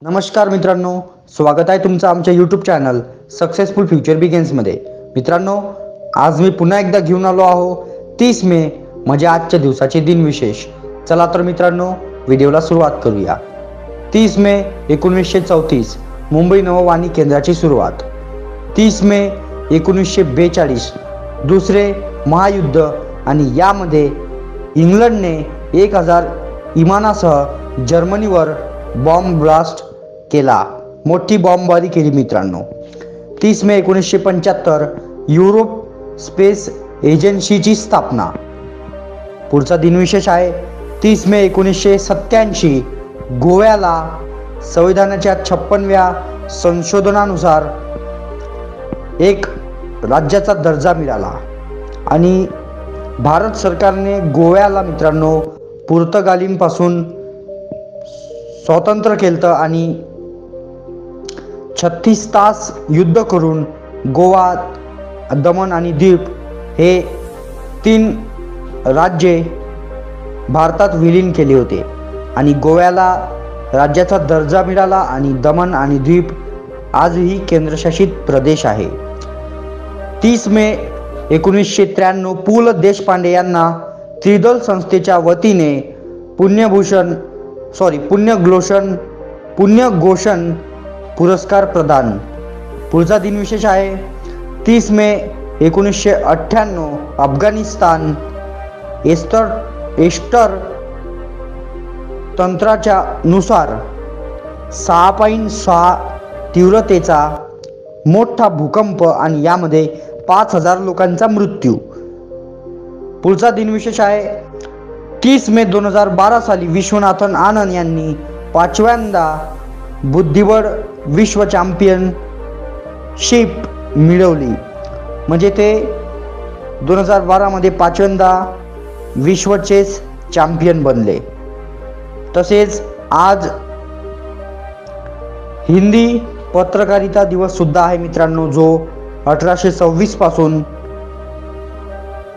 नमस्कार मित्रांनो, स्वागत आहे तुमचं आमच्या यूट्यूब चॅनल सक्सेसफुल फ्युचर बिगिन्समध्ये। मित्रांनो, आज मी पुन्हा एकदा घेऊन आलो आहो 30 मे म्हणजे आजच्या दिवसाचे दिनविशेष। चला तर मित्रांनो, व्हिडिओला सुरुवात करूया। 30 मे 1934 मुंबई नववाणी केंद्राची सुरुवात। 30 मे 1942 दुसरे महायुद्ध आणि यामध्ये इंग्लंडने 1000 विमानासह जर्मनीवर बॉम्ब ब्लास्ट केला, मोठी बॉम्बबारी केली मित्रांनो। 30 मे 1975 युरोप स्पेस एजन्सीची स्थापना। पुढचा दिनविशेष आहे 30 मे 1987 गोव्याला संविधानाच्या 56व्या संशोधनानुसार एक राज्याचा दर्जा मिळाला आणि भारत सरकारने गोव्याला मित्रांनो पुर्तगालींपासून स्वतंत्र केलं आणि 36 तास युद्ध करून गोवा, दमण आणि दीव हे 3 राज्ये भारतात विलीन केले होते आणि गोव्याला राज्याचा दर्जा मिळाला आणि दमण आणि दीव आजही केंद्रशासित प्रदेश आहे। 30 मे 1993 पु ल देशपांडे यांना त्रिदल संस्थेच्या वतीने पुण्यभूषण पुरस्कार प्रदान। पुढचा दिनविशेष आहे 30 मे 1998 अफगाणिस्तान एस्टर तंत्राच्या नुसार 6.6 तीव्रतेचा मोठा भूकंप आणि यामध्ये 5000 लोकांचा मृत्यू। पुढचा दिनविशेष आहे 30 मे 2012 साली विश्वनाथन आनंद यांनी 5व्यांदा बुद्धिबळ विश्व चॅम्पियनशिप मिळवली, म्हणजे ते 2012 मध्ये 5व्यांदा विश्व चेस चॅम्पियन बनले। तसेच आज हिंदी पत्रकारिता दिवस सुद्धा आहे मित्रांनो, जो 1826 पासून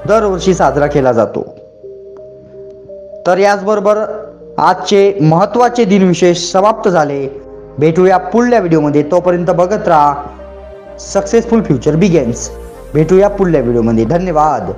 दरवर्षी साजरा केला जातो। तर याचबरोबर आजचे महत्त्वाचे दिनविशेष समाप्त झाले। भेटूया पुढल्या व्हिडिओमध्ये, तोपर्यंत बघत राहा सक्सेसफुल फ्युचर बिगिन्स। भेटूया पुढल्या व्हिडिओमध्ये, धन्यवाद।